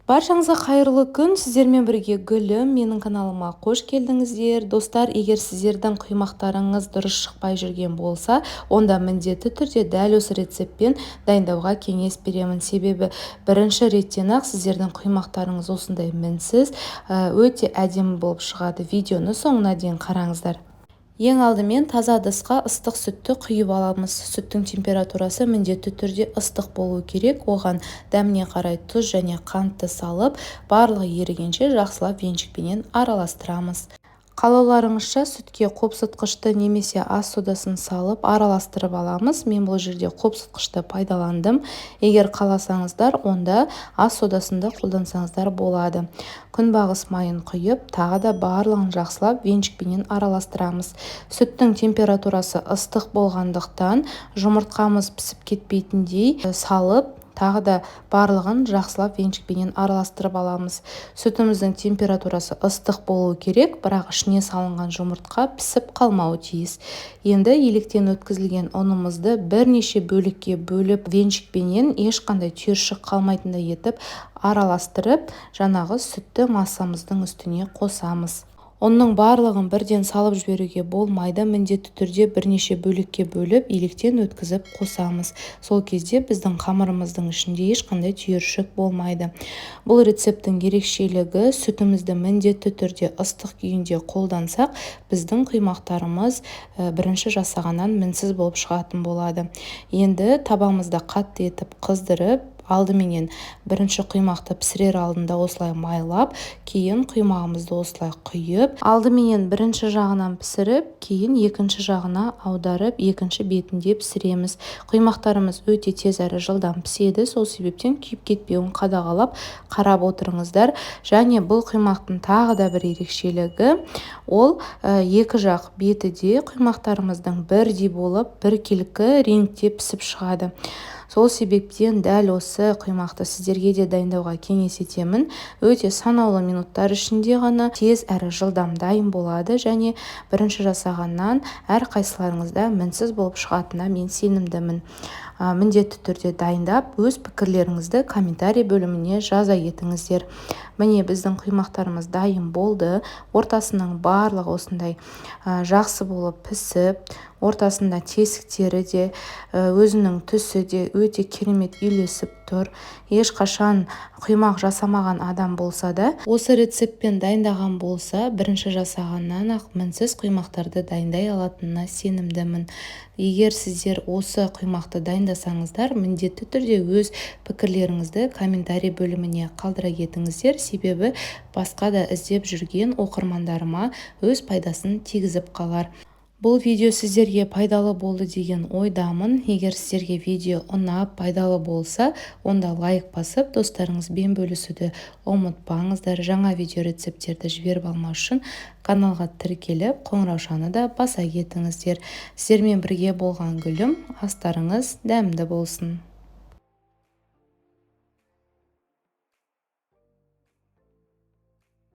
Баршаңызға қайырлы күн, сіздермен бірге Гүлім. Менің каналыма қош келдіңіздер. Достар, егер сіздердің құймақтарыңыз дұрыс шықпай жүрген болса, онда міндетті түрде дәл осы рецептпен дайындауға кеңес беремін. Себебі бірінші реттен-ақ сіздердің құймақтарыңыз осындай мінсіз, өте әдемі болып шығады. Видеоны соңына дейін қараңыздар. Ең алдымен таза ыдысқа ыстық сүтті құйып аламыз. Сүттің температурасы міндетті түрде ыстық болу керек. Оған дәміне қарай тұз және қантты салып, барлығы ерігенше жақсылап венчикпенен араластырамыз. Қалауларыңызша сүтке қопсытқышты немесе ас содасын салып араластырып аламыз. Мен бұл жерде қопсытқышты пайдаландым. Егер қаласаңыздар, онда ас содасында қолдансаңыздар болады. Күнбағыс майын құйып, тағы да барлығын жақсылап венчикпенен араластырамыз. Сүттің температурасы ыстық болғандықтан жұмыртқамыз пісіп кетпейтіндей салып, тағы да барлығын жақсылап венчикпенен араластырып аламыз. Сүтіміздің температурасы ыстық болу керек, бірақ ішіне салынған жұмыртқа пісіп қалмауы тиіс. Енді електен өткізілген ұнымызды бірнеше бөлікке бөліп, венчикпенен ешқандай түйіршік қалмайтындай етіп араластырып, жаңағы сүтті массамыздың үстіне қосамыз. Оның барлығын бірден салып жіберуге болмайды, міндетті түрде бірнеше бөлікке бөліп, електен өткізіп қосамыз. Сол кезде біздің қамырымыздың ішінде ешқандай түйіршік болмайды. Бұл рецепттің ерекшелігі, сүтімізді міндетті түрде ыстық күйінде қолдансақ, біздің құймақтарымыз бірінші жасағаннан мінсіз болып шығатын болады. Енді табамызды қатты етіп қыздырып, алдыменен бірінші құймақты пісірер алдында осылай майлап, кейін құймағымызды осылай құйып, алдыменен бірінші жағынан пісіріп, кейін екінші жағына аударып, екінші бетінде пісіреміз. Құймақтарымыз өте тез әрі жылдам піседі, сол себептен күйіп кетпеуін қадағалап қарап отырыңыздар. Және бұл құймақтың тағы да бір ерекшелігі, ол екі жақ беті де құймақтарымыздың бірдей болып, біркелкі реңкте пісіп шығады. Сол себептен дәл осы құймақты сіздерге де дайындауға кеңес етемін. Өте санаулы минуттар ішінде ғана тез әрі жылдам дайын болады және бірінші жасағаннан әр қайсыларыңызда мінсіз болып шығатынына мен сенімдімін. Міндетті түрде дайындап, өз пікірлеріңізді комментарий бөліміне жаза кетіңіздер. Міне біздің құймақтарымыз дайын болды. Ортасының барлығы осындай жақсы болып пісіп, ортасында тесіктері де, өзінің түсі де өте керемет үйлесіп тұр. Ешқашан құймақ жасамаған адам болса да, осы рецептпен дайындаған болса, бірінші жасағаннан ақ мінсіз құймақтарды дайындай алатынына сенімдімін. Егер сіздер осы құймақты дайындасаңыздар, міндетті түрде өз пікірлеріңізді комментарий бөліміне қалдыра кетіңіздер, себебі басқа да іздеп жүрген оқырмандарыма өз пайдасын тигізіп қалар. Бұл видео сіздерге пайдалы болды деген ойдамын. Егер сіздерге видео ұнап, пайдалы болса, онда лайк басып, достарыңызбен бөлісуді ұмытпаңыздар. Жаңа видео рецепттерді жіберіп алмау үшін каналға тіркеліп, қоңыраушаны да баса кетіңіздер. Сіздермен бірге болған Гүлім, астарыңыз дәмді болсын.